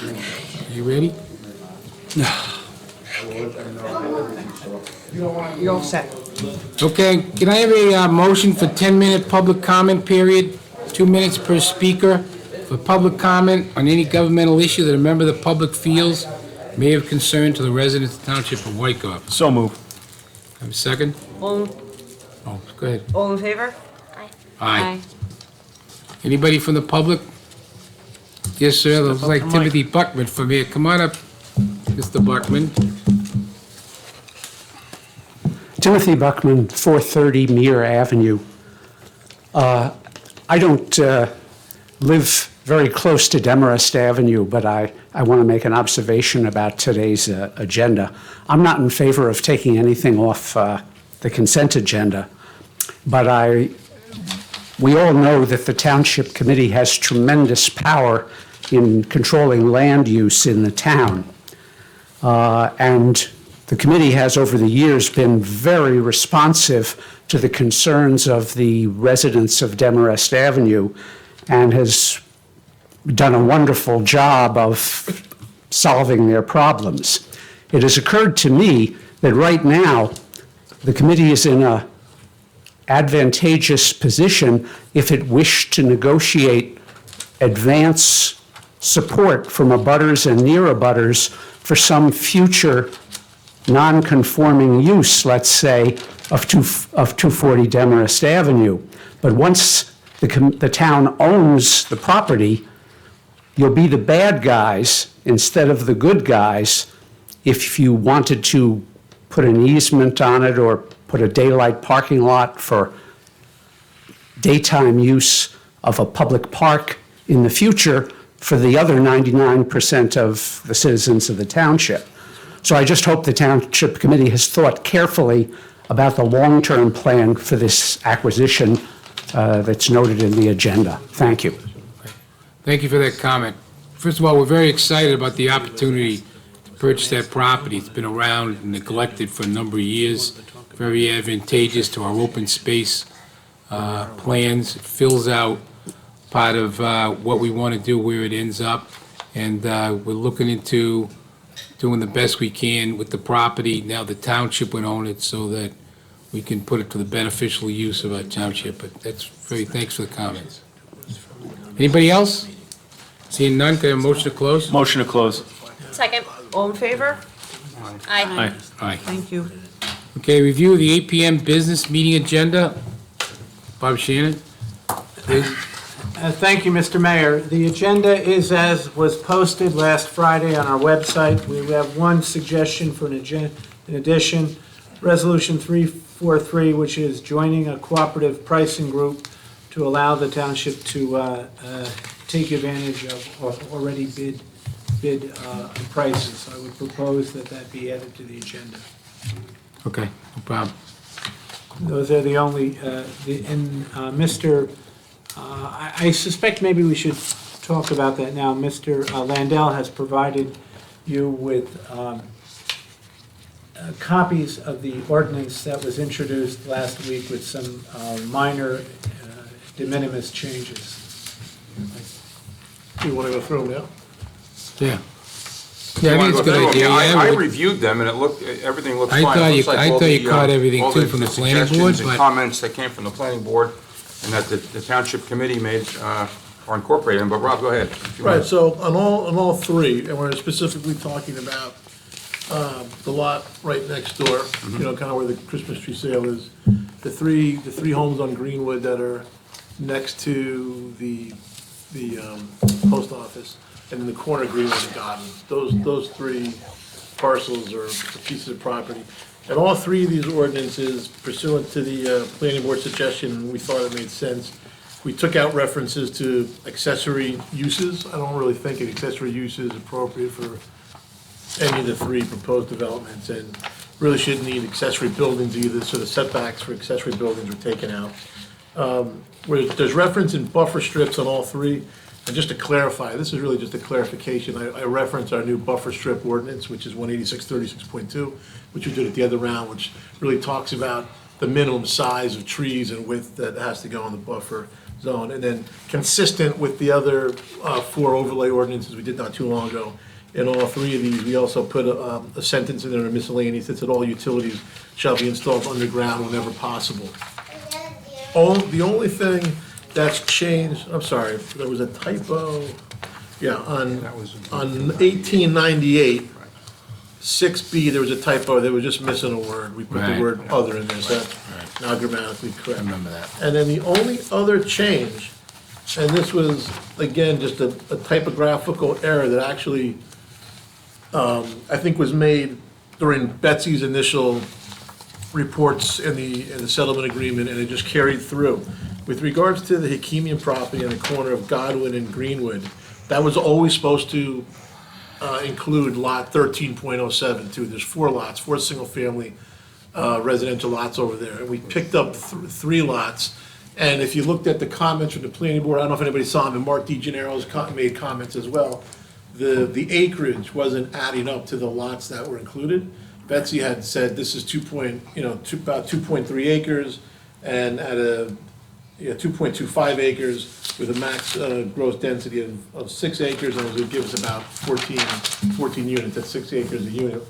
You ready? You're all set. Okay, can I have a motion for 10-minute public comment period? 2 minutes per speaker for public comment on any governmental issue that a member of the public feels may have concern to the residents of the Township of Wykoff. So move. Have a second? All Go ahead. in favor? Aye. Anybody from the public? Yes, sir, looks like Timothy Buckman from here. Come on up, Mr. Buckman. Timothy Buckman, 430 Muir Avenue. I don't live very close to Demarest Avenue, but I want to make an observation about today's agenda. I'm not in favor of taking anything off the consent agenda, but we all know that the Township Committee has tremendous power in controlling land use in the town. And the committee has, over the years, been very responsive to the concerns of the residents of Demarest Avenue and has done a wonderful job of solving their problems. It has occurred to me that right now, the committee is in an advantageous position if it wished to negotiate advance support from abutters and near abutters for some future non-conforming use, let's say, of 240 Demarest Avenue. But once the town owns the property, you'll be the bad guys instead of the good guys if you wanted to put an easement on it or put a daylight parking lot for daytime use of a public park in the future for the other 99% of the citizens of the township. So I just hope the Township Committee has thought carefully about the long-term plan for this acquisition that's noted in the agenda. Thank you. Thank you for that comment. First of all, we're very excited about the opportunity to purchase that property. It's been around and neglected for a number of years. Very advantageous to our open space plans. It fills out part of what we want to do, where it ends up. And we're looking into doing the best we can with the property. Now the township would own it so that we can put it to the beneficial use of our township. But thanks for the comments. Anybody else? Seeing none, can I have a motion to close? Motion to close. Second. All in favor? Aye. Aye. Thank you. Okay, review of the 8 PM business meeting agenda. Bob Shannon, please. Thank you, Mr. Mayor. The agenda is as was posted last Friday on our website. We have one suggestion for an addition, Resolution 343, which is joining a cooperative pricing group to allow the township to take advantage of already bid prices. I would propose that that be added to the agenda. Okay, no problem. Those are the only, I suspect maybe we should talk about that now. Mr. Landell has provided you with copies of the ordinance that was introduced last week with some minor de minimis changes. You want to go through them now? Yeah. Yeah, I think it's a good idea. I Yeah, reviewed them, and everything looked I fine. thought It you- looks like I all thought you the, caught everything, all too, the- from the the planning board, suggestions and but- comments that came from the planning board, and that the township committee made, are incorporated in. But Rob, go ahead. if you Right, want. so on all three, and we're specifically talking about the lot right next door, you know, kind of where the Christmas tree sale is, the three homes on Greenwood that are next to the post office, and in the corner Greenwood and Gardens. Those three parcels or pieces of property. And all three of these ordinances pursuant to the planning board suggestion, we thought it made sense. We took out references to accessory uses. I don't really think an accessory use is appropriate for any of the three proposed developments, and really shouldn't need accessory buildings either, so the setbacks for accessory buildings were taken out. Where there's reference in buffer strips on all three, and just to clarify, this is really just a clarification, I reference our new buffer strip ordinance, which is 18636.2, which we did at the other round, which really talks about the minimum size of trees and width that has to go on the buffer. zone. And then consistent with the other 4 overlay ordinances we did not too long ago, in all 3 of these, we also put a sentence in there under miscellaneous that said all utilities shall be installed underground whenever possible. The only thing that's changed, I'm sorry, there was a typo, yeah, on 1898, 6B, there was a typo, they were just missing a word. We put the Right. word other in there, so that's now grammatically correct. I remember that. And then the only other change, and this was, again, just a typographical error that actually, I think was made during Betsy's initial reports in the settlement agreement, and it just carried through. With regards to the Hakimian property on the corner of Godwin and Greenwood, that was always supposed to include lot 13.07 too. There's 4 lots, 4 single-family residential lots over there. And we picked up 3 lots. And if you looked at the comments from the planning board, I don't know if anybody saw them, and Mark DeGennaro's made comments as well. The acreage wasn't adding up to the lots that were included. Betsy had said this is about 2.3 acres, and at a 2.25 acres with a max gross density of 6 acres, and it would give us about 14 units, that's 6 acres a unit.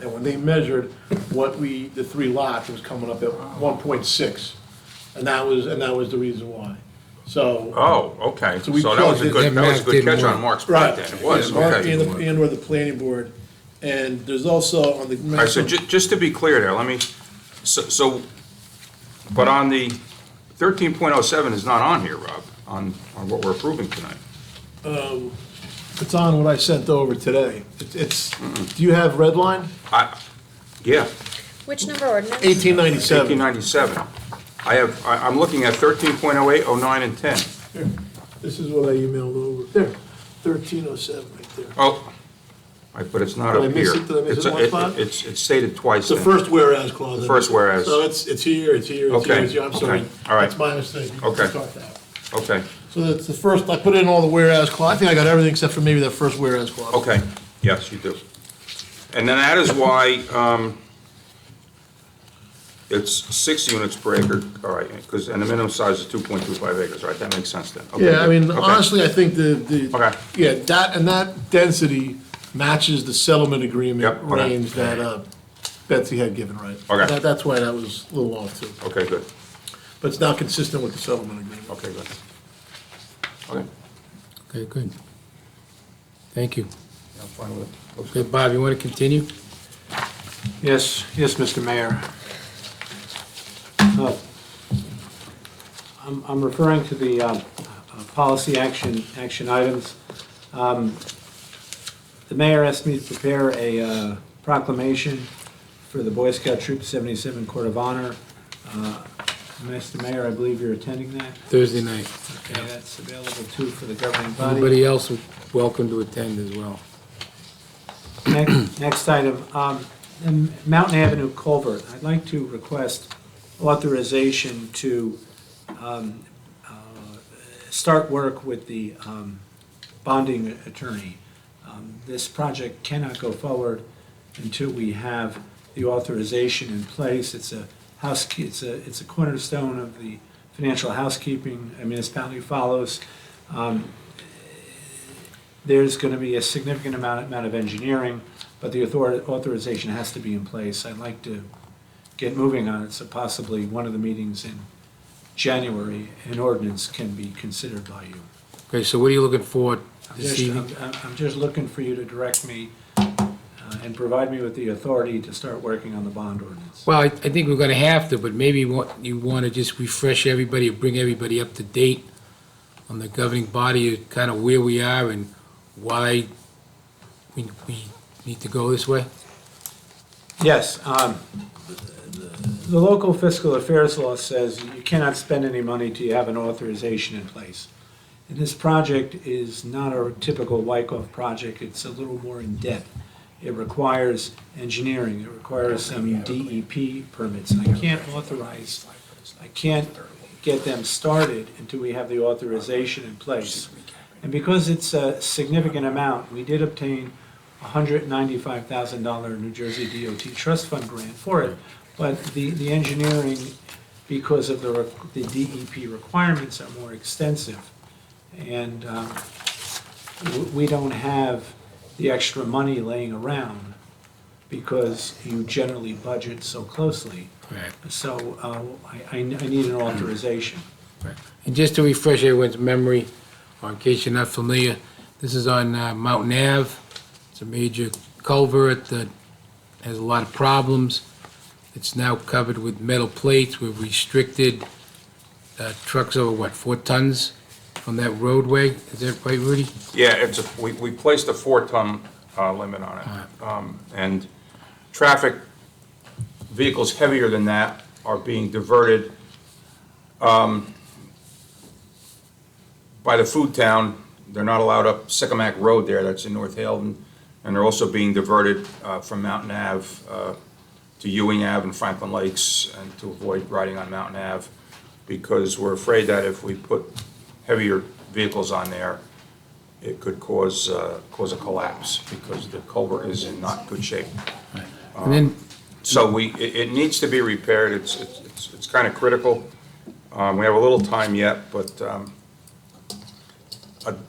And when they measured the 3 lots, it was coming up at 1.6, and that was the reason why. So. Oh, okay. So we So that was a plugged good, that was a good catch on Mark's part Right. then. It was, Yeah, Mark okay. and or the planning board, and there's also on the. All right, so just to be clear there, but on the 13.07 is not on here, Rob, on what we're approving tonight. It's on what I sent over today. Do you have red line? Yeah, Which number ordinance? 1897. 1897. I'm looking at 13.08, 09, and 10. Here, this is what I emailed over. There, 1307 right there. Oh, right, but it's not Did I up miss here. it? Did I miss it in one spot? It's stated twice It's the then. first whereas clause. The first whereas. So it's here, it's here, it's Okay, here, it's here. I'm sorry. okay, all right. That's my mistake. You Okay. can start that. Okay, So that's the first, I put in all the whereas clause. I think I got everything except for maybe that first whereas clause. okay, yes, you do. And then that is why it's 6 units per acre, all right, and the minimum size is 2.25 acres, right? That makes sense then. Okay, Yeah, I mean, good. Okay. honestly, I think Okay. yeah, that density matches the settlement agreement Yep, okay. range that Betsy had given, right? Okay. That's why that was a little off too. Okay, good. But it's now consistent with the settlement agreement. Okay, good. Okay. Okay, good. Thank you. Yeah, I'm fine with it. Looks Okay, good. Bob, you want to continue? Yes, Mr. Mayor. I'm referring to the policy action items. The mayor asked me to prepare a proclamation for the Boy Scout Troop 77 Court of Honor. Mr. Mayor, I believe you're attending that? Thursday night. Okay, that's available too for the governing body. Anybody else is welcome to attend as well. Next item, the Mountain Avenue culvert. I'd like to request authorization to start work with the bonding attorney. This project cannot go forward until we have the authorization in place. It's a cornerstone of the financial housekeeping a municipality follows. There's going to be a significant amount of engineering, but the authorization has to be in place. I'd like to get moving on it, so possibly one of the meetings in January, an ordinance can be considered by you. Okay, so what are you looking for this evening? I'm just looking for you to direct me and provide me with the authority to start working on the bond ordinance. Well, I think we're gonna have to, but maybe you want to just refresh everybody, or bring everybody up to date on the governing body, kind of where we are and why we need to go this way? Yes, the local fiscal affairs law says you cannot spend any money till you have an authorization in place. And this project is not a typical Wyckoff project, it's a little more in depth. It requires engineering, it requires some DEP permits, and I can't get them started until we have the authorization in place. And because it's a significant amount, we did obtain a $195,000 New Jersey DOT trust fund grant for it, but the engineering because of the DEP requirements are more extensive. And we don't have the extra money laying around because you generally budget so closely. Right. So I need an authorization. Right. And just to refresh everyone's memory, or in case you're not familiar, this is on Mountain Ave. It's a major culvert that has a lot of problems. It's now covered with metal plates. We've restricted trucks over, 4 tons on that roadway? Is that right, Rudy? Yeah, we placed a 4-ton limit on it. And traffic, vehicles heavier than that are being diverted by the food town. They're not allowed up Sycamac Road there, that's in North Haledon. And they're also being diverted from Mountain Ave to Ewing Ave and Franklin Lakes, and to avoid riding on Mountain Ave, because we're afraid that if we put heavier vehicles on there, it could cause a collapse, because the culvert is in not good shape. And then, So it needs to be repaired. It's kind of critical. We have a little time yet, but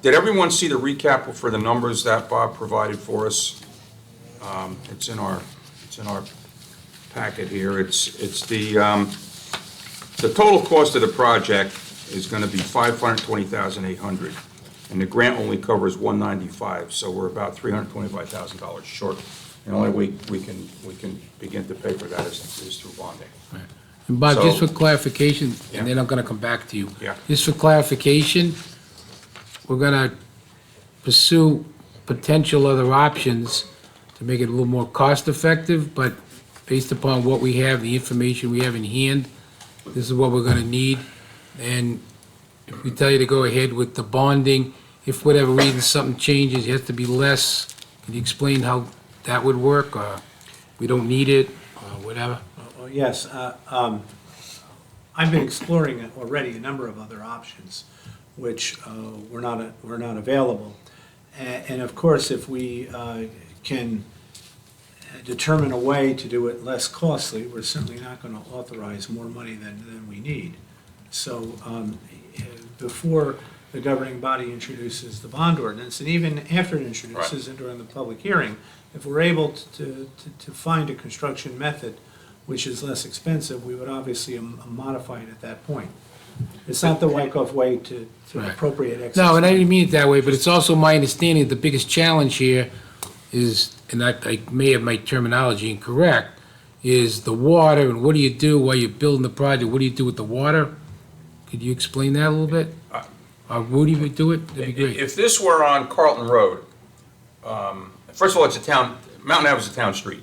did everyone see the recap for the numbers that Bob provided for us? It's in our packet here. It's the total cost of the project is going to be $520,800, and the grant only covers $195, so we're about $325,000 short. And the only way we can begin to pay for that is through bonding. and Bob, just So- for clarification, Yeah. and then I'm gonna come back to you. Yeah. Just for clarification, we're gonna pursue potential other options to make it a little more cost-effective, but based upon what we have, the information we have in hand, this is what we're gonna need. And if we tell you to go ahead with the bonding, if for whatever reason something changes, it has to be less, can you explain how that would work, or we don't need it, or whatever? Oh, yes, I've been exploring already a number of other options, which were not available. And of course, if we can determine a way to do it less costly, we're certainly not going to authorize more money than we need. So before the governing body introduces the bond ordinance, and even after it introduces it during the public hearing, if we're able to find a construction method which is less expensive, we would obviously modify it at that point. It's not the Wyckoff way to Right. appropriate excess. No, and I didn't mean it that way, but it's also my understanding the biggest challenge here is, and I may have my terminology incorrect, is the water, and what do you do while you're building the project? What do you do with the water? Could you explain that a little bit? Rudy would do it, that'd be great. If this were on Carlton Road, first of all, it's a town, Mountain Ave is a town street.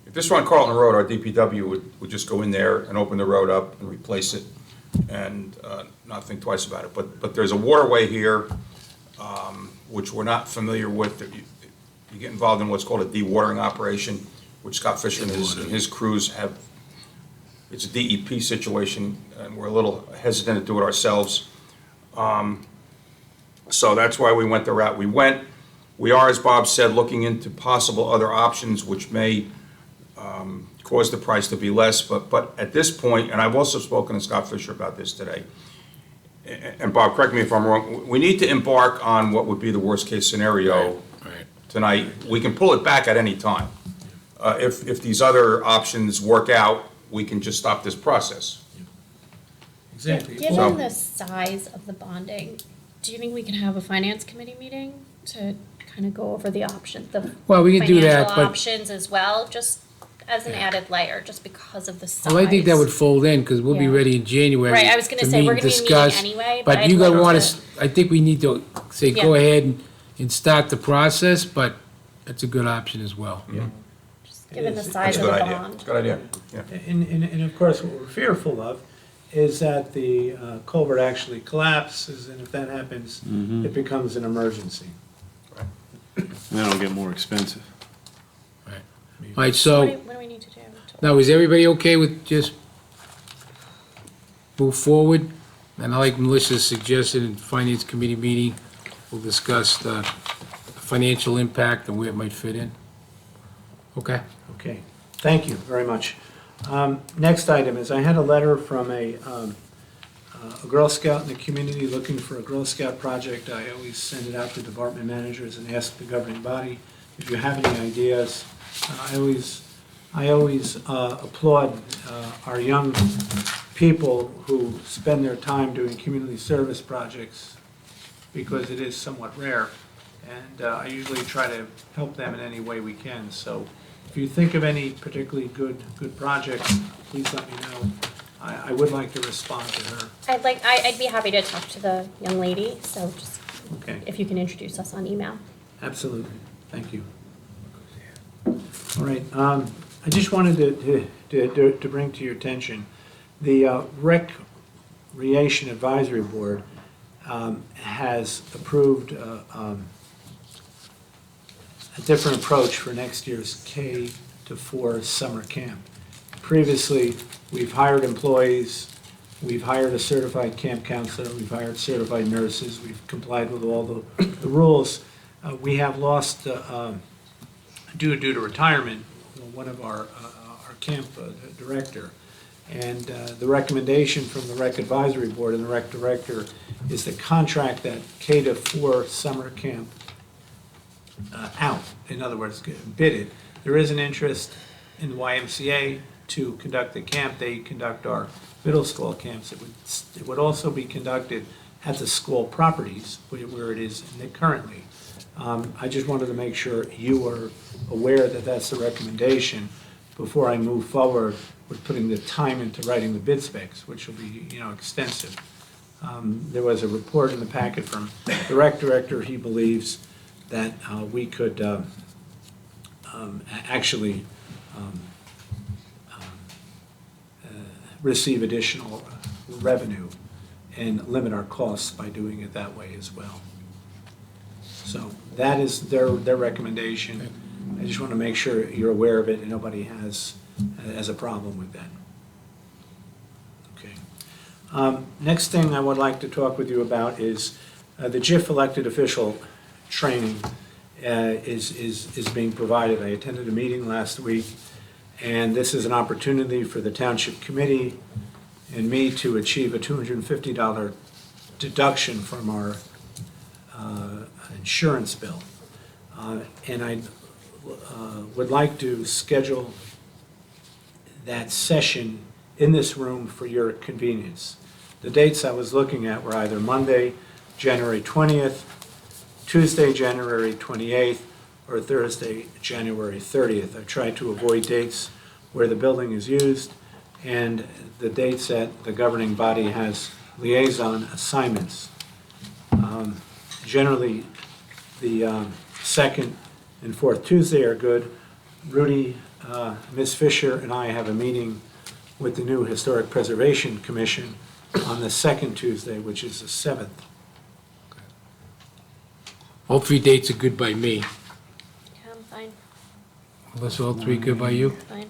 If this were on Carlton Road, our DPW would just go in there and open the road up and replace it and not think twice about it. But there's a waterway here, which we're not familiar with. You get involved in what's called a dewatering operation, which Scott Fisher and his crews have. It's a DEP situation, and we're a little hesitant to do it ourselves. So that's why we went the route we went. We are, as Bob said, looking into possible other options which may cause the price to be less, but at this point, and I've also spoken to Scott Fisher about this today, and Bob, correct me if I'm wrong, we need to embark on what would be the worst-case scenario Right. tonight. We can pull it back at any time. If these other options work out, we can just stop this process. Exactly. Given the size of the bonding, do you think we can have a finance committee meeting to kind of go over the options, the Well, we can do that, financial but, options as well, just as an added layer, just because of the size? well, I think that would fold in, because we'll be Yeah. ready in January. Right, I was gonna to say, meet we're and gonna be meeting discuss, anyway, but But I'd you gotta like want to- to, I think we need to say, go Yeah. ahead and start the process, but that's a good option as well. Given the It's- size That's a of good the idea. bond. It's a good idea, yeah. And of course, what we're fearful of is that the culvert actually collapses, and if that happens, it becomes an emergency. And then it'll get more expensive. All right, What so, do we need to do? now, is everybody okay with just move forward? And I like Melissa's suggestion in Finance Committee meeting, we'll discuss the financial impact and where it might fit in. Okay? Okay, thank you very much. Next item is, I had a letter from a Girl Scout in the community looking for a Girl Scout project. I always send it out to department managers and ask the governing body if you have any ideas. I always applaud our young people who spend their time doing community service projects because it is somewhat rare. And I usually try to help them in any way we can. So if you think of any particularly good projects, please let me know. I would like to respond to her. I'd be happy to talk to the young lady, so just, Okay, if you can introduce us on email. absolutely. Thank you. All right, I just wanted to bring to your attention, the Recreation Advisory Board has approved a different approach for next year's K-4 summer camp. Previously, we've hired employees, we've hired a certified camp counselor, we've hired certified nurses, we've complied with all the rules. We have lost, due to retirement, one of our camp director. And the recommendation from the Rec Advisory Board and the Rec Director is to contract that K-4 summer camp out. In other words, bid it. There is an interest in the YMCA to conduct the camp. They conduct our middle school camps. It would also be conducted at the school properties where it is currently. I just wanted to make sure you are aware that that's the recommendation before I move forward with putting the time into writing the bid specs, which will be, extensive. There was a report in the packet from the Rec Director. He believes that we could actually receive additional revenue and limit our costs by doing it that way as well. So that is their recommendation. I just want to make sure you're aware of it and nobody has a problem with that. Okay. Next thing I would like to talk with you about is the JIF elected official training is being provided. I attended a meeting last week, and this is an opportunity for the Township Committee and me to achieve a $250 deduction from our insurance bill. And I would like to schedule that session in this room for your convenience. The dates I was looking at were either Monday, January 20th, Tuesday, January 28th, or Thursday, January 30th. I've tried to avoid dates where the building is used and the dates that the governing body has liaison assignments. Generally, the second and fourth Tuesday are good. Rudy, Ms. Fisher, and I have a meeting with the new Historic Preservation Commission on the second Tuesday, which is the 7th. All three dates are good by me. Yeah, I'm fine, Unless all three good by you? fine.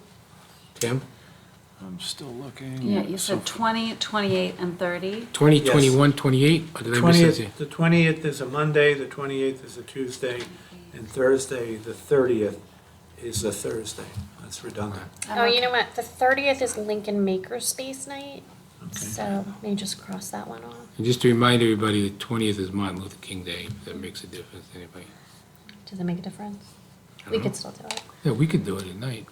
Tim? I'm still looking. Yeah, you said 20, 28, and 30. 20, Yes. 21, 28? Or did I miss it? The 20th is a Monday, the 28th is a Tuesday, and Thursday, the 30th, is a Thursday. That's redundant. Oh, you know what, the 30th is Lincoln Makerspace Night, Okay. so may just cross that one off. And just to remind everybody, the 20th is Martin Luther King Day. If that makes a difference to anybody. Does that make a difference? I We don't could know. still do it. Yeah, we could do it at night.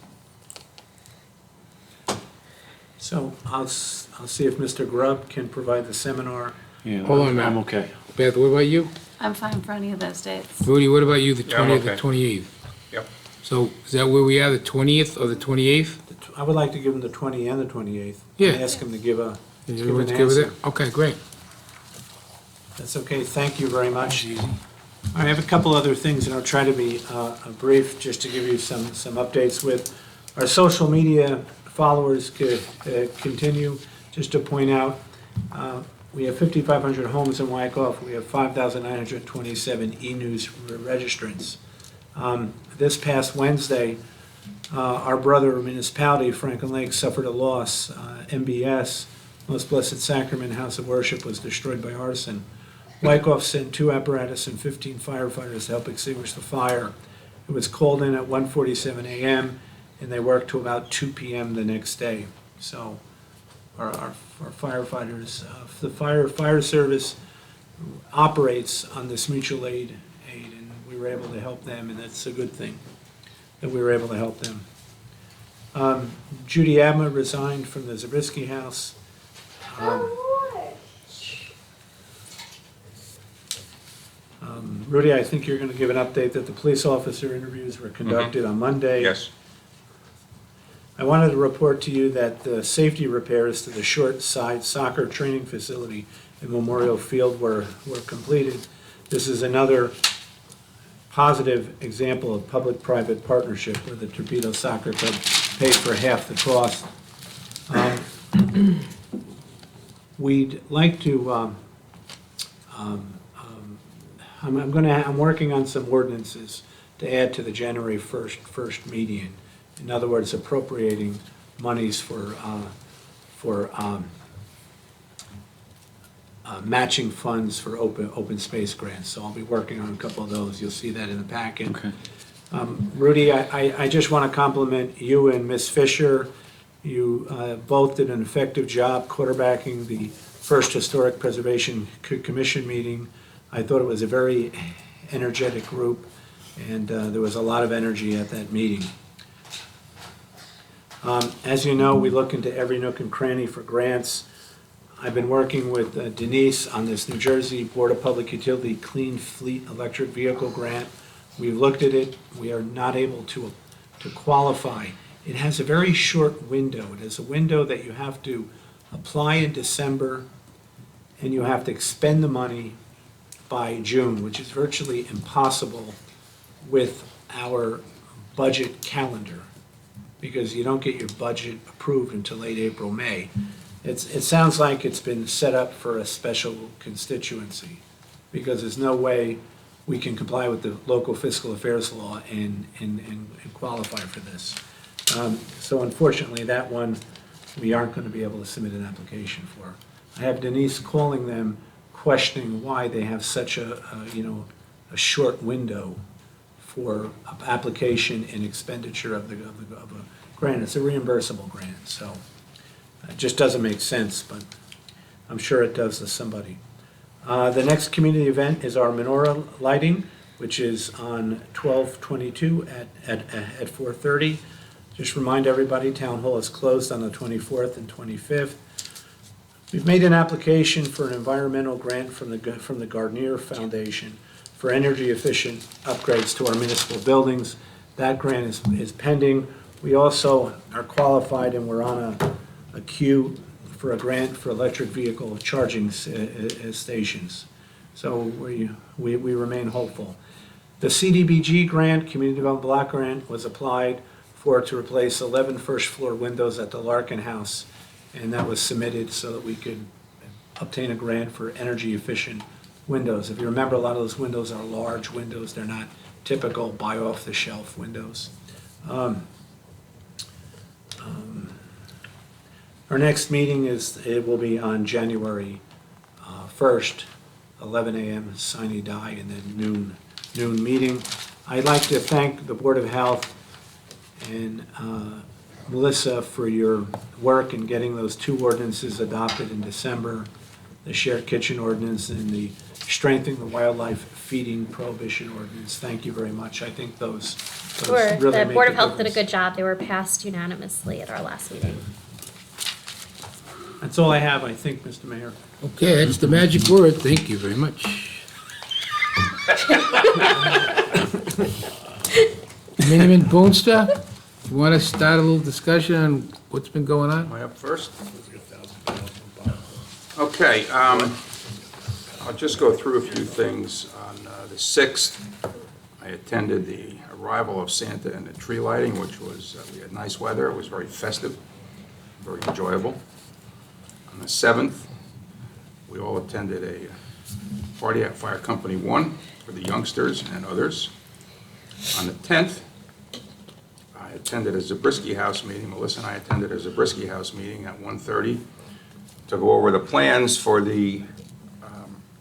So I'll see if Mr. Grubb can provide the seminar. Yeah, Hold on a minute. I'm okay. Beth, what about you? I'm fine for any of those dates. Rudy, what about you, the Yeah, I'm 20th or okay. 28th? Yep. So is that where we are, the 20th or the 28th? I would like to give him the 20th and the 28th. Yeah. And ask him to give Is give everyone's an good with it? answer. Okay, great. That's okay, thank you very much. I have a couple other things, and I'll try to be brief, just to give you some updates with. Our social media followers could continue, just to point out, we have 5,500 homes in Wyckoff, we have 5,927 e-news registrants. This past Wednesday, our brother municipality, Franklin Lake, suffered a loss. MBS, Most Blessed Sacrament House of Worship, was destroyed by arson. Wyckoff sent 2 apparatus and 15 firefighters to help extinguish the fire. It was called in at 1:47 a.m., and they work to about 2 p.m. the next day. So our firefighters, the fire service operates on this mutual aid, and we were able to help them, and that's a good thing that we were able to help them. Judy Abma resigned from the Zabriskie House. Rudy, I think you're going to give an update that the police officer interviews were conducted on Monday. Yes. I wanted to report to you that the safety repairs to the short side soccer training facility in Memorial Field were completed. This is another positive example of public-private partnership where the Torpedo Soccer Club paid for half the cost. We'd like to, I'm working on some ordinances to add to the January 1st median. In other words, appropriating monies for matching funds for open space grants. So I'll be working on a couple of those. You'll see that in the packet. Okay. Rudy, I just want to compliment you and Ms. Fisher. You both did an effective job quarterbacking the first Historic Preservation Commission meeting. I thought it was a very energetic group, and there was a lot of energy at that meeting. As you know, we look into every nook and cranny for grants. I've been working with Denise on this New Jersey Board of Public Utility Clean Fleet Electric Vehicle Grant. We've looked at it. We are not able to qualify. It has a very short window. It is a window that you have to apply in December, and you have to expend the money by June, which is virtually impossible with our budget calendar, because you don't get your budget approved until late April, May. It sounds like it's been set up for a special constituency, because there's no way we can comply with the local fiscal affairs law and qualify for this. So unfortunately, that one, we aren't going to be able to submit an application for. I have Denise calling them, questioning why they have such a short window for application and expenditure of a grant. It's a reimbursable grant, so it just doesn't make sense, but I'm sure it does to somebody. The next community event is our menorah lighting, which is on 12/22 at 4:30. Just remind everybody, Town Hall is closed on the 24th and 25th. We've made an application for an environmental grant from the Gardner Foundation for energy efficient upgrades to our municipal buildings. That grant is pending. We also are qualified, and we're on a queue for a grant for electric vehicle charging stations. So we remain hopeful. The CDBG grant, Community Development Block Grant, was applied for to replace 11 first floor windows at the Larkin House, and that was submitted so that we could obtain a grant for energy efficient windows. If you remember, a lot of those windows are large windows. They're not typical buy off the shelf windows. Our next meeting will be on January 1st, 11 a.m. sine die, and then noon meeting. I'd like to thank the Board of Health and Melissa for your work in getting those two ordinances adopted in December, the shared kitchen ordinance and the strengthening the wildlife feeding prohibition ordinance. Thank you very much. I think those Sure, really the make Board a of Health did a difference. good job. They were passed unanimously at our last meeting. That's all I have, I think, Mr. Mayor. Okay, that's the magic word. Thank you very much. Miniman Boonstra, you want to start a little discussion on what's been going on? Am I up first? Okay, I'll just go through a few things. On the 6th, I attended the arrival of Santa and the tree lighting, which was, we had nice weather. It was very festive, very enjoyable. On the 7th, we all attended a party at Fire Company 1 for the youngsters and others. On the 10th, I attended a Zabriskie House meeting. Melissa and I attended a Zabriskie House meeting at 1:30 to go over the plans for the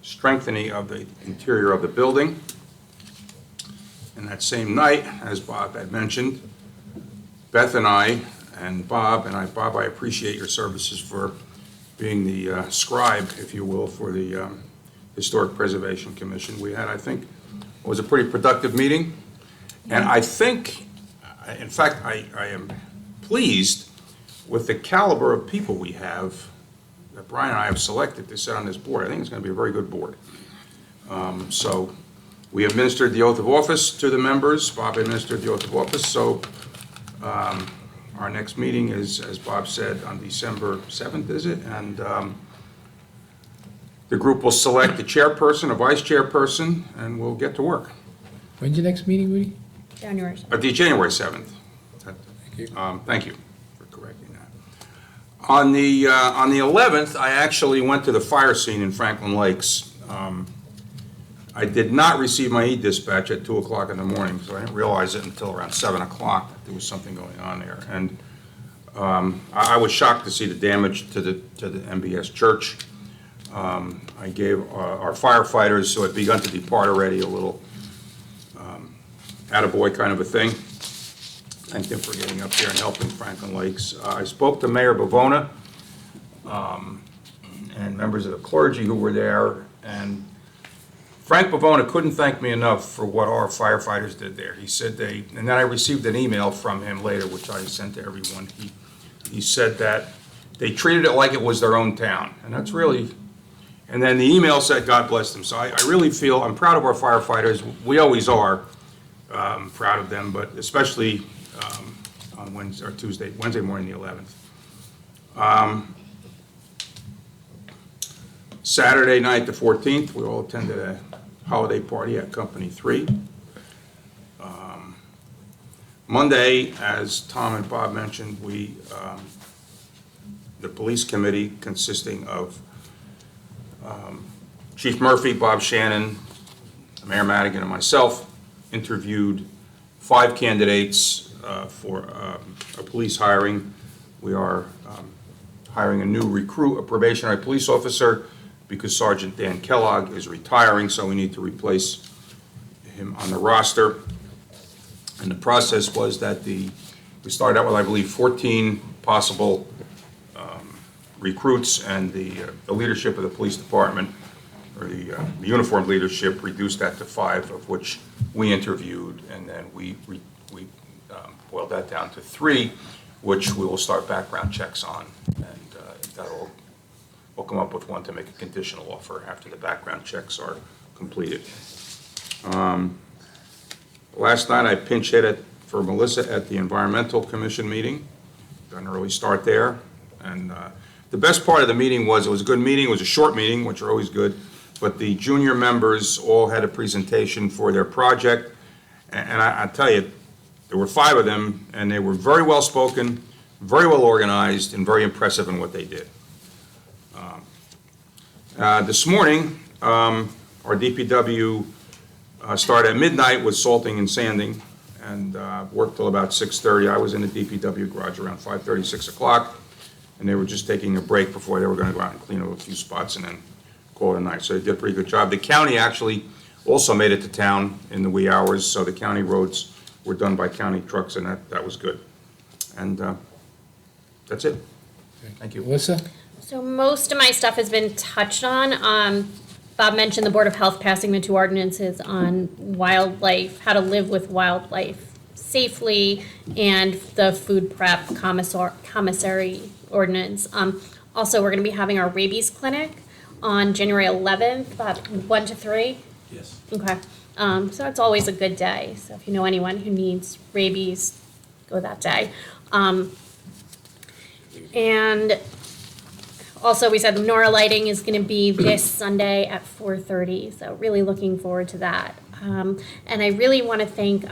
strengthening of the interior of the building. And that same night, as Bob had mentioned, Beth and I, and Bob, Bob, I appreciate your services for being the scribe, if you will, for the Historic Preservation Commission. We had, I think, it was a pretty productive meeting, and I think, in fact, I am pleased with the caliber of people we have, that Brian and I have selected to sit on this board. I think it's going to be a very good board. So we administered the oath of office to the members. Bob administered the oath of office, so our next meeting is, as Bob said, on December 7th, is it? And the group will select a chairperson, a vice chairperson, and we'll get to work. When's your next meeting, Woody? January. The January 7th. Thank you. Thank you for correcting that. On the 11th, I actually went to the fire scene in Franklin Lakes. I did not receive my e-dispatch at 2 o'clock in the morning, so I didn't realize it until around 7 o'clock that there was something going on there. And I was shocked to see the damage to the MBS church. I gave our firefighters, who had begun to depart already, a little attaboy kind of a thing. Thanked them for getting up there and helping Franklin Lakes. I spoke to Mayor Bavona and members of the clergy who were there, and Frank Bavona couldn't thank me enough for what our firefighters did there. He said and then I received an email from him later, which I sent to everyone. He said that they treated it like it was their own town, and that's really, and then the email said, God bless them. So I really feel, I'm proud of our firefighters. We always are proud of them, but especially on Wednesday morning, the 11th. Saturday night, the 14th, we all attended a holiday party at Company 3. Monday, as Tom and Bob mentioned, the police committee, consisting of Chief Murphy, Bob Shannon, Mayor Madigan, and myself, interviewed 5 candidates for a police hiring. We are hiring a new recruit, a probationary police officer, because Sergeant Dan Kellogg is retiring, so we need to replace him on the roster. And the process was that we started out with, I believe, 14 possible recruits, and the leadership of the police department, or the uniformed leadership, reduced that to 5, of which we interviewed, and then we boiled that down to 3, which we will start background checks on, and we'll come up with one to make a conditional offer after the background checks are completed. Last night I pinch hit for Melissa at the Environmental Commission meeting. Got an early start there, and the best part of the meeting was, it was a good meeting. It was a short meeting, which are always good, but the junior members all had a presentation for their project, and I tell you, there were 5 of them, and they were very well spoken, very well organized, and very impressive in what they did. This morning, our DPW started at midnight with salting and sanding, and worked till about 6:30. I was in the DPW garage around 5:30, 6 o'clock, and they were just taking a break before they were going to go out and clean up a few spots and then call it a night. So they did a pretty good job. The county actually also made it to town in the wee hours, so the county roads were done by county trucks, and that was good. And that's it. Thank you. Melissa? So most of my stuff has been touched on. Bob mentioned the Board of Health passing the 2 ordinances on wildlife, how to live with wildlife safely, and the food prep commissary ordinance. Also, we're going to be having our rabies clinic on January 11th, about 1 to 3. Yes. Okay. So it's always a good day. So if you know anyone who needs rabies, go that day. And also, we said the menorah lighting is going to be this Sunday at 4:30. So really looking forward to that. And I really want to thank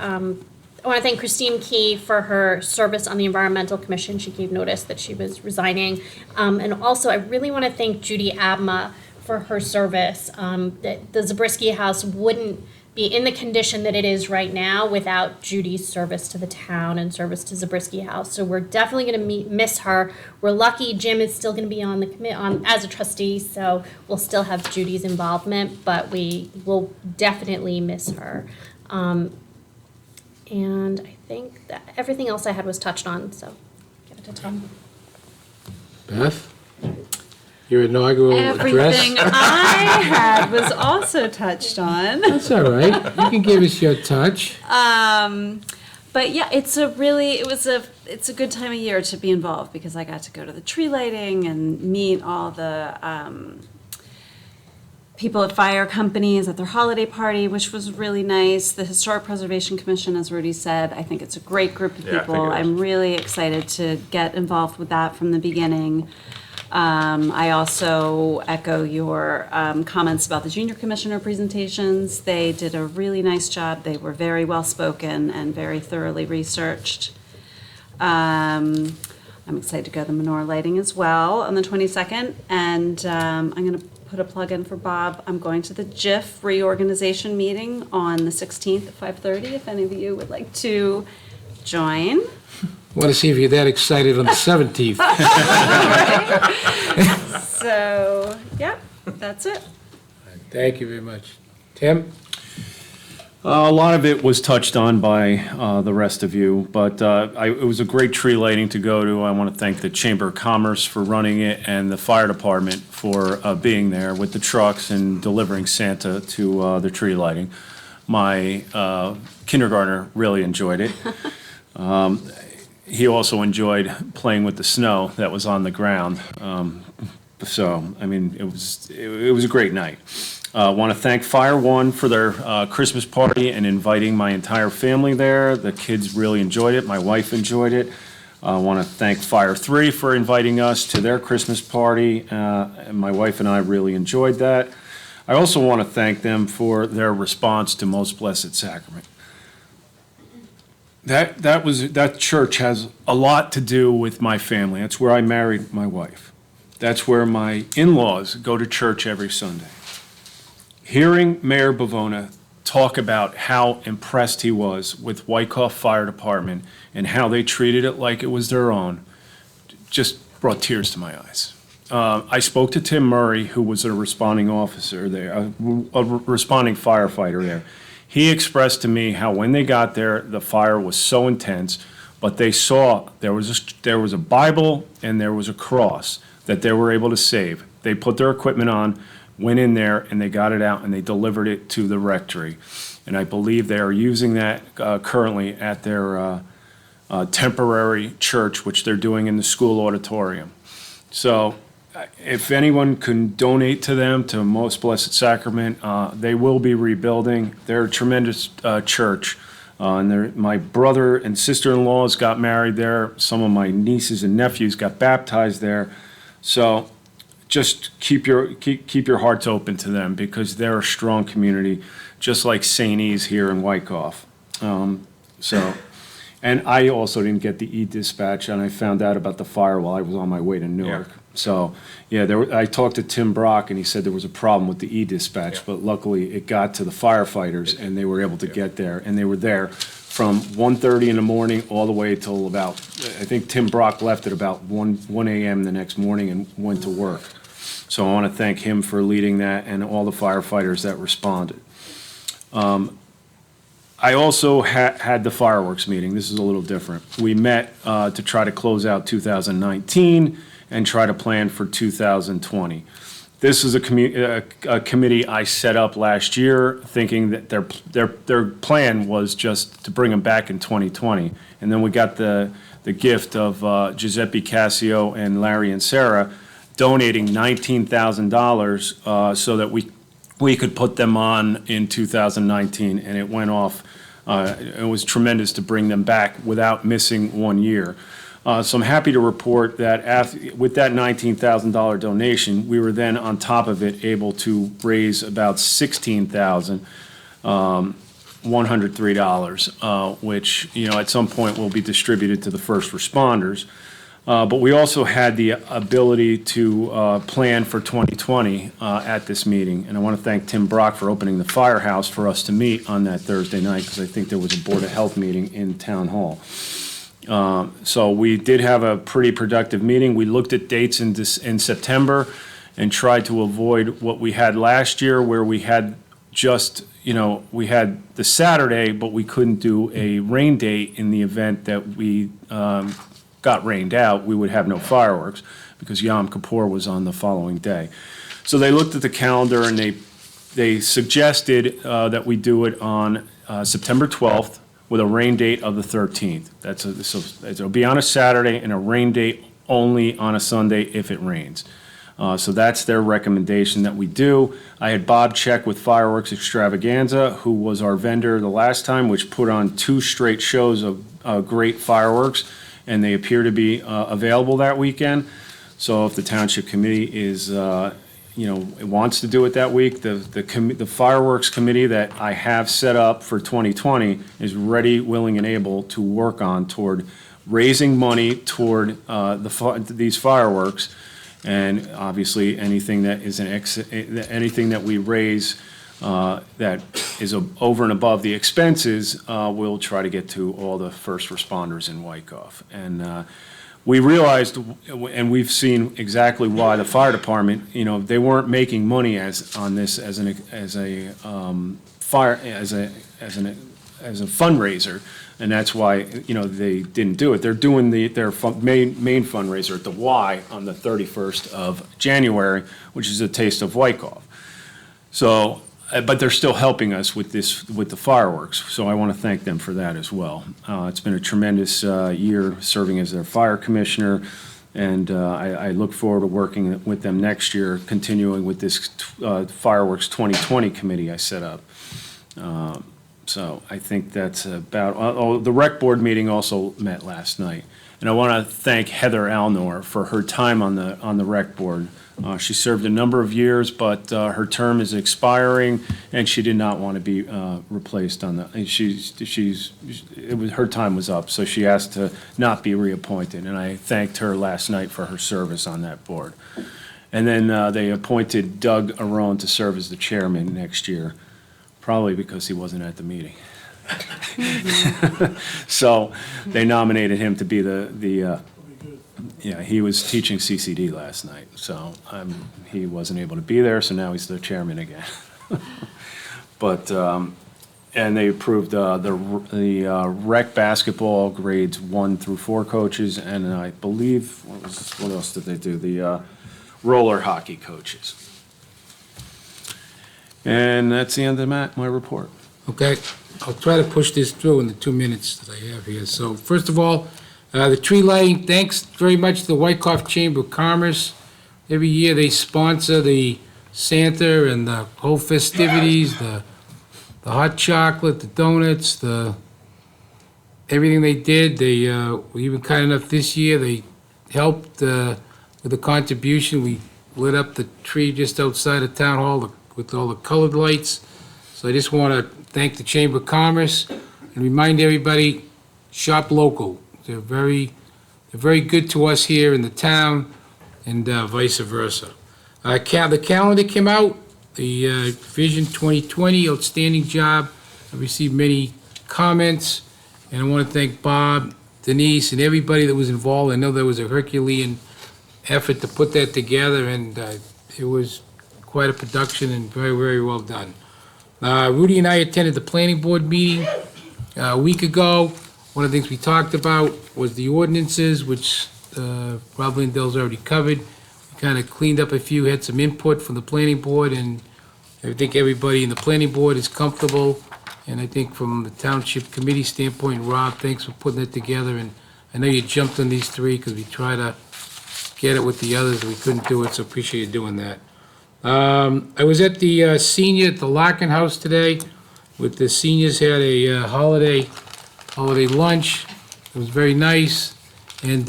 Christine Key for her service on the Environmental Commission. She gave notice that she was resigning. And also, I really want to thank Judy Abma for her service. That the Zabriskie House wouldn't be in the condition that it is right now without Judy's service to the town and service to Zabriskie House. So we're definitely going to miss her. We're lucky Jim is still going to be on the as a trustee, so we'll still have Judy's involvement, but we will definitely miss her. And I think that everything else I had was touched on, so give it to Tom. Beth? Your inaugural address? Everything I had was also touched on. That's all right. You can give us your touch. But yeah, it's a good time of year to be involved because I got to go to the tree lighting and meet all the people at fire companies at their holiday party, which was really nice. The Historic Preservation Commission, as Rudy said, I think it's a great group of Yeah, I think people. it is. I'm really excited to get involved with that from the beginning. I also echo your comments about the junior commissioner presentations. They did a really nice job. They were very well-spoken and very thoroughly researched. I'm excited to go to the menorah lighting as well on the 22nd. And I'm going to put a plug in for Bob. I'm going to the JIF reorganization meeting on the 16th at 5:30, if any of you would like to join. Want to see if you're that excited on the 17th. So, yeah, that's it. Thank you very much. Tim? A lot of it was touched on by the rest of you, but it was a great tree lighting to go to. I want to thank the Chamber of Commerce for running it and the fire department for being there with the trucks and delivering Santa to the tree lighting. My kindergartner really enjoyed it. He also enjoyed playing with the snow that was on the ground. So, I mean, it was a great night. I want to thank Fire One for their Christmas party and inviting my entire family there. The kids really enjoyed it. My wife enjoyed it. I want to thank Fire 3 for inviting us to their Christmas party. And my wife and I really enjoyed that. I also want to thank them for their response to Most Blessed Sacrament. That church has a lot to do with my family. That's where I married my wife. That's where my in-laws go to church every Sunday. Hearing Mayor Bavona talk about how impressed he was with Wyckoff Fire Department and how they treated it like it was their own just brought tears to my eyes. I spoke to Tim Murray, who was a responding officer there, a responding firefighter there. He expressed to me how when they got there, the fire was so intense, but they saw there was a Bible and there was a cross that they were able to save. They put their equipment on, went in there, and they got it out, and they delivered it to the rectory. And I believe they are using that currently at their temporary church, which they're doing in the school auditorium. So if anyone can donate to them, to Most Blessed Sacrament, they will be rebuilding. They're a tremendous church. And my brother and sister-in-laws got married there. Some of my nieces and nephews got baptized there. So just keep your hearts open to them because they're a strong community, just like St. E's here in Wyckoff. And I also didn't get the e-dispatch, and I found out about the fire while I was on my way to Newark. Yeah. So, yeah, I talked to Tim Brock, and he said there was a problem with the e-dispatch, Yeah. but luckily it got to the firefighters, and they were able to get there, and they were there from 1:30 in the morning all the way till about, I think Tim Brock left at about 1 a.m. the next morning and went to work. So I want to thank him for leading that and all the firefighters that responded. I also had the fireworks meeting. This is a little different. We met to try to close out 2019 and try to plan for 2020. This is a committee I set up last year, thinking that their plan was just to bring them back in 2020. And then we got the gift of Giuseppe Cassio and Larry and Sarah donating $19,000 so that we could put them on in 2019, and it went off. It was tremendous to bring them back without missing 1 year. So I'm happy to report that with that $19,000 donation, we were then on top of it able to raise about $16,103, which at some point will be distributed to the first responders. But we also had the ability to plan for 2020 at this meeting. And I want to thank Tim Brock for opening the firehouse for us to meet on that Thursday night, because I think there was a Board of Health meeting in Town Hall. So we did have a pretty productive meeting. We looked at dates in September and tried to avoid what we had last year, where we had just we had the Saturday, but we couldn't do a rain date in the event that we got rained out, we would have no fireworks because Yom Kippur was on the following day. So they looked at the calendar and they suggested that we do it on September 12th with a rain date of the 13th. So it'll be on a Saturday and a rain date only on a Sunday if it rains. So that's their recommendation that we do. I had Bob check with Fireworks Extravaganza, who was our vendor the last time, which put on 2 straight shows of great fireworks, and they appear to be available that weekend. So if the Township Committee is, wants to do it that week, the Fireworks Committee that I have set up for 2020 is ready, willing, and able to work on toward raising money toward these fireworks. And obviously, anything that is anything that we raise that is over and above the expenses, we'll try to get to all the first responders in Wyckoff. And we realized, and we've seen exactly why the fire department, they weren't making money on this as a fundraiser. And that's why, they didn't do it. They're doing their main fundraiser at the Y on the 31st of January, which is a Taste of Wyckoff. So, but they're still helping us with the fireworks. So I want to thank them for that as well. It's been a tremendous year serving as their fire commissioner, and I look forward to working with them next year, continuing with this Fireworks 2020 committee I set up. So I think that's about, the rec board meeting also met last night. And I want to thank Heather Alnor for her time on the rec board. She served a number of years, but her term is expiring, and she did not want to be replaced on the, her time was up, so she asked to not be reappointed. And I thanked her last night for her service on that board. And then they appointed Doug Arone to serve as the chairman next year. Probably because he wasn't at the meeting. So they nominated him to be he was teaching CCD last night, so he wasn't able to be there, so now he's the chairman again. But, and they approved the rec basketball grades 1 through 4 coaches, and I believe, what else did they do? The roller hockey coaches. And that's the end of my report. Okay, I'll try to push this through in the 2 minutes that I have here. So first of all, the tree lighting, thanks very much to the Wyckoff Chamber of Commerce. Every year they sponsor the Santa and the whole festivities, the hot chocolate, the donuts, everything they did. They were even kind enough this year, they helped with the contribution. We lit up the tree just outside of Town Hall with all the colored lights. So I just want to thank the Chamber of Commerce and remind everybody, shop local. They're very good to us here in the town, and vice versa. The calendar came out, the Vision 2020, outstanding job. I received many comments, and I want to thank Bob, Denise, and everybody that was involved. I know there was a Herculean effort to put that together, and it was quite a production and very, very well done. Rudy and I attended the planning board meeting a week ago. One of the things we talked about was the ordinances, which Rob Lindell's already covered. We kind of cleaned up a few, had some input from the planning board, and I think everybody in the planning board is comfortable. And I think from the township committee standpoint, Rob, thanks for putting it together. And I know you jumped on these 3 because we tried to get it with the others. We couldn't do it, so appreciate you doing that. I was at the senior at the Larkin House today with the seniors, had a holiday lunch. It was very nice, and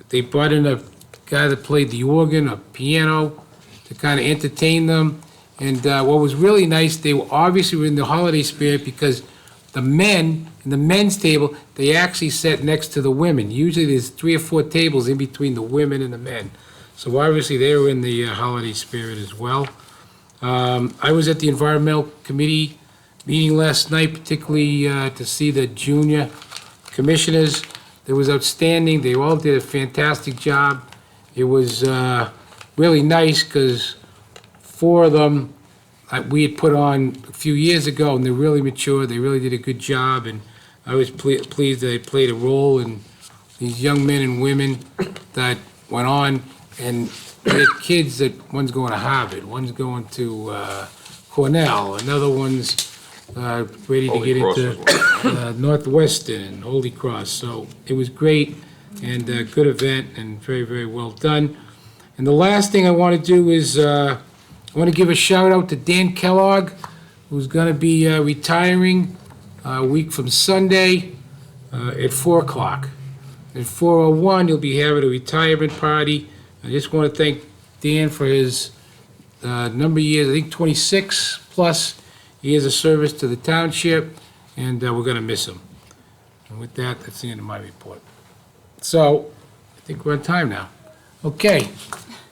they brought in a guy that played the organ, a piano, to kind of entertain them. And what was really nice, they were obviously in the holiday spirit because the men, in the men's table, they actually sat next to the women. Usually there's 3 or 4 tables in between the women and the men. So obviously they were in the holiday spirit as well. I was at the environmental committee meeting last night, particularly to see the junior commissioners. It was outstanding. They all did a fantastic job. It was really nice because 4 of them we had put on a few years ago, and they're really mature. They really did a good job, and I was pleased that they played a role in these young men and women that went on, and they had kids that, one's going to Harvard, one's going to Cornell, another one's ready to Holy get Cross into as well. Northwestern and Holy Cross. So it was great and a good event and very, very well done. And the last thing I want to do is I want to give a shout out to Dan Kellogg, who's going to be retiring a week from Sunday at 4 o'clock. At 4:01, he'll be having a retirement party. I just want to thank Dan for his number of years, I think 26 plus years of service to the township, and we're going to miss him. And with that, that's the end of my report. So, I think we're on time now. Okay,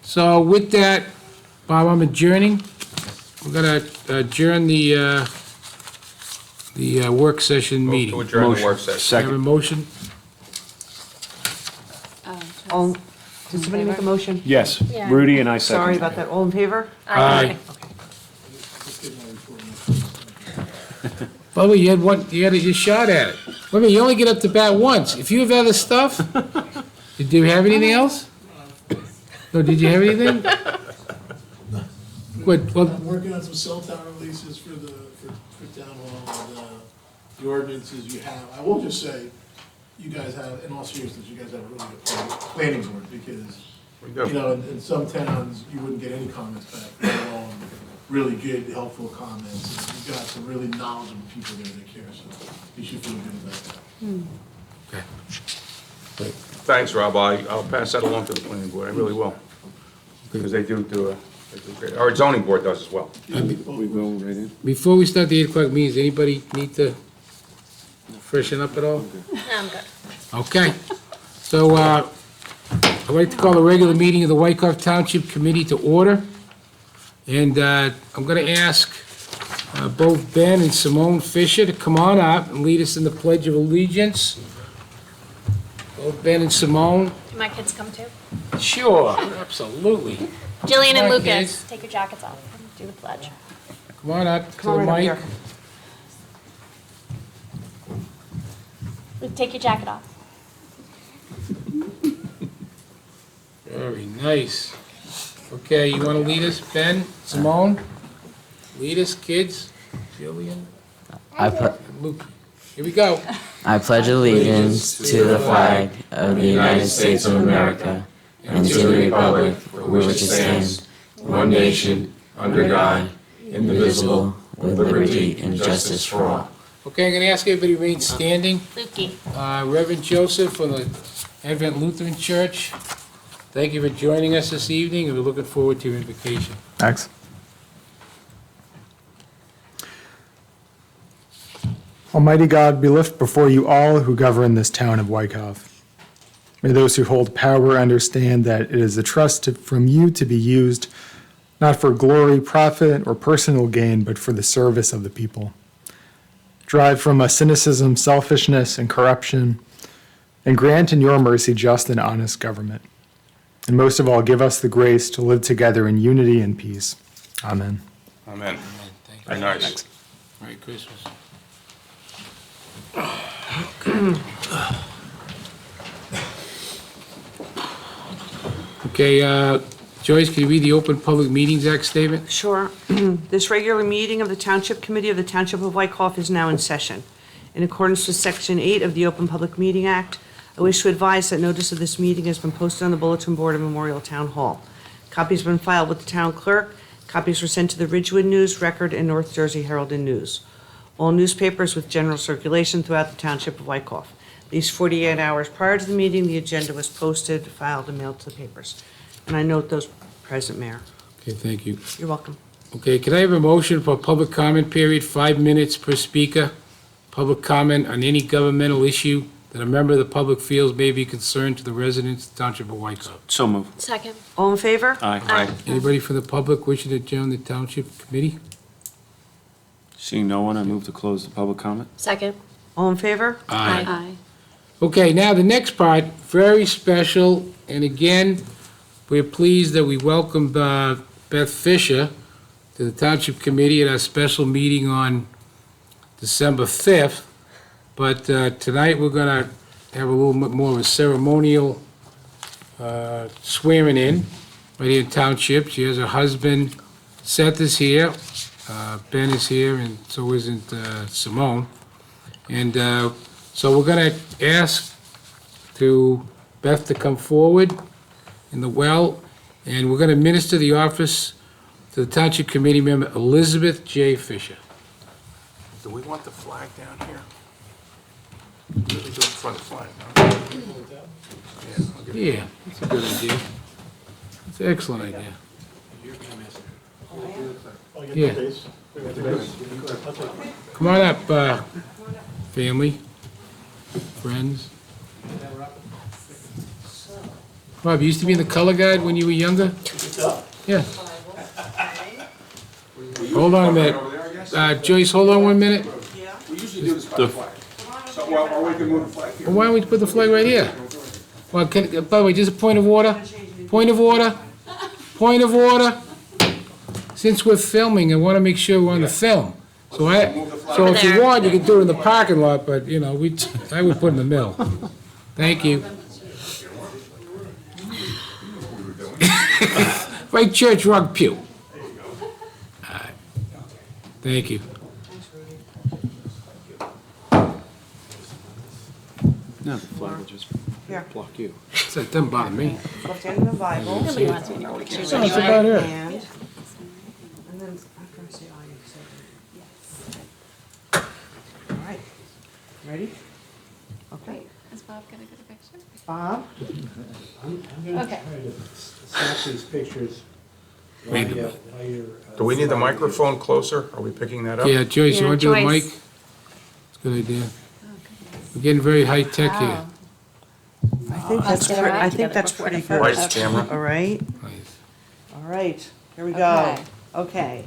so with that, Bob, I'm adjourning. We're going to adjourn the work session Move meeting. to adjourn the Motion. work session. Second. Have a motion? All, did somebody make a motion? Yes, Yeah. Rudy and I second. Sorry about that. All in favor? Aye. Bubba, you had your shot at it. Wait a minute, you only get up to bat once. If you have other stuff, did you have anything else? No, did you have anything? Good, well, I'm working on some cell tower releases for town hall, and the ordinances you have. I will just say, you guys have, in all seriousness, you guys have a really good planning board, because, We do. you know, in some towns, you wouldn't get any comments back, let alone really good, helpful comments. And you've got some really knowledgeable people there that care, so you should feel good about that. okay. Thanks, Rob. I'll pass that along to the planning board. I really will. Because they do great. Our zoning board does as well. We go right in. Before we start the 8 o'clock meetings, anybody need to freshen up at all? I'm good. Okay. So, I'd like to call the regular meeting of the Wykoff Township Committee to order. And I'm going to ask both Ben and Simone Fisher to come on up and lead us in the Pledge of Allegiance. Both Ben and Simone. Do my kids come too? Sure, absolutely. Jillian Come and on, Lucas, kids. take your jackets off and do the pledge. Come on up to Come the on right mic. up here. Luke, take your jacket off. Very nice. Okay, you want to lead us, Ben, Simone? Lead us, kids. Jillian, and Luke. Here we go. I pledge allegiance to the flag of the United States of America and to the republic for which it stands, one nation, under God, indivisible, with liberty and justice for all. Okay, I'm going to ask everybody to remain standing. Lukey. Reverend Joseph from the Advent Lutheran Church, thank you for joining us this evening, and we're looking forward to your invitation. Thanks. Almighty God, we lift before you all who govern this town of Wykoff. May those who hold power understand that it is a trust from you to be used not for glory, profit, or personal gain, but for the service of the people. Drive from us cynicism, selfishness, and corruption, and grant in your mercy just and honest government. And most of all, give us the grace to live together in unity and peace. Amen. Amen. Thank you. Very nice. Merry Christmas. Okay, Joyce, can you read the Open Public Meetings Act statement? Sure. This regular meeting of the Township Committee of the Township of Wykoff is now in session. In accordance with Section 8 of the Open Public Meeting Act, I wish to advise that notice of this meeting has been posted on the bulletin board of Memorial Town Hall. Copies have been filed with the town clerk. Copies were sent to the Ridgewood News, Record, and North Jersey Herald and News. All newspapers with general circulation throughout the Township of Wykoff. At least 48 hours prior to the meeting, the agenda was posted, filed, and mailed to the papers. And I note those present, Mayor. Okay, thank you. You're welcome. Okay, can I have a motion for a public comment period, 5 minutes per speaker? Public comment on any governmental issue that a member of the public feels may be concerned to the residents of the Township of Wykoff. So moved. Second. All in favor? Aye. Aye. Anybody from the public wishing to join the Township Committee? Seeing no one, I move to close the public comment. Second. All in favor? Aye. Okay, now the next part, very special, and again, we're pleased that we welcomed Beth Fisher to to the Township Committee at our special meeting on December 5th. But tonight, we're going to have a little bit more of a ceremonial swearing in right here in Township. She has her husband, Seth is here, Ben is here, and so isn't Simone. And so we're going to ask Beth to come forward in the well, and we're going to administer the office to the Township Committee member Elizabeth J. Fisher. Do we want the flag down here? Really do it in front of the flag, no? Yeah, I'll give it- Yeah, that's a good idea. It's an excellent idea. Yeah. Come on up, family, friends. Rob, you used to be in the color guide when you were younger? Yeah. Hold on a minute. Joyce, hold on 1 minute. We usually do this by the flag. So, well, or we can move the flag here. Well, why don't we put the flag right here? Well, by the way, just a point of order. Point of order. Point of order. Since we're filming, I want to make sure we're on the film. So if you want, you can do it in the parking lot, but, you know, I would put in the middle. Thank you. Right church rug pew. All right. Thank you. No, the flag will just Here. block you. That doesn't bother me. Left hand in the Bible. Nobody wants me to know pictures No, it's anyway. about her. And then after I say aye, you say aye. All right. Ready? Okay. Is Bob gonna get a picture? Bob? I'm gonna Okay. try to snap these pictures Wait a while minute. you're. Do we need the microphone closer? Are we picking that up? Yeah, Joyce, you Yeah, want to do the mic? Joyce. It's a good idea. We're getting very high-tech here. I think that's, get it pre- right I think together that's before the pretty good. Right, camera. All right, Nice. all right. Here we go. Okay. Okay.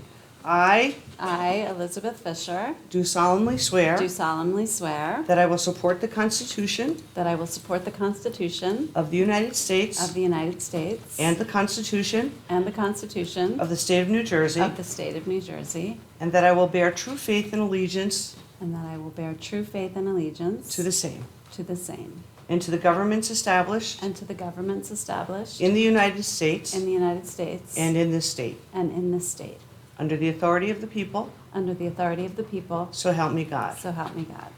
I I, Elizabeth Fisher, do solemnly swear do solemnly swear that I will support the Constitution that I will support the Constitution of the United States of the United States and the Constitution and the Constitution of the State of New Jersey, of the State of New Jersey, and that I will bear true faith and allegiance and that I will bear true faith and allegiance to the same, to the same, and to the governments established and to the governments established in the United States in the United States and in this state, and in this state, under the authority of the people, under the authority of the people, so help me God. so help me God.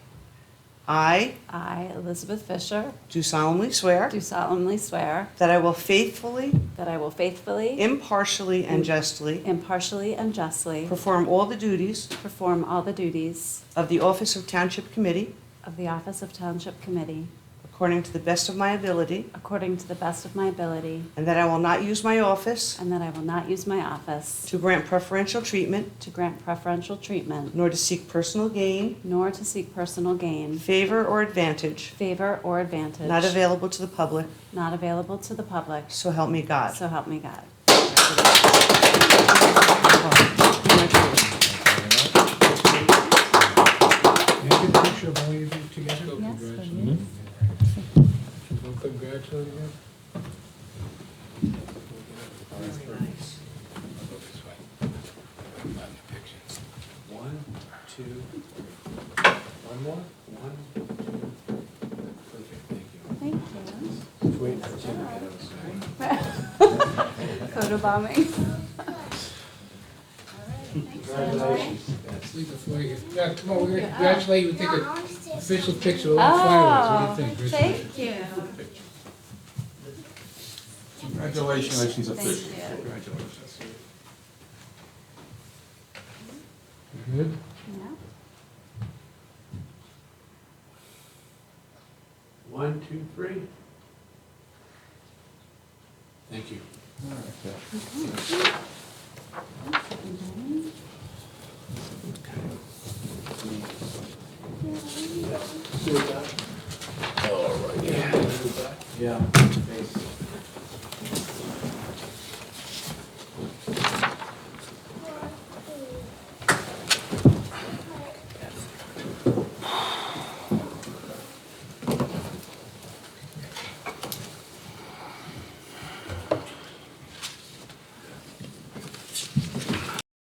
I I, Elizabeth Fisher, do solemnly swear do solemnly swear that I will faithfully, that I will faithfully, impartially, and justly impartially, and justly perform all the duties perform all the duties of the office of Township Committee of the office of Township Committee according to the best of my ability, according to the best of my ability, and that I will not use my office and that I will not use my office to grant preferential treatment, to grant preferential treatment, nor to seek personal gain, nor to seek personal gain, favor, or advantage favor, or advantage not available to the public, not available to the public, so help me God. so help me God. Can I get a picture of all of you together? Congratulate him. One, two, one more? One, two. Perfect, thank you. Thank you. Just waiting for Tim to get outside. Photo bombing. Congratulations. Leave the flag. Yeah, come on, we're gonna congratulate you, we'll take an official picture of all the fireworks. What do you think, Rich? Thank you. Congratulations, official. Thank you. Congratulations. Good? Yeah. One, two, three. Thank you. See you back. All right. Yeah.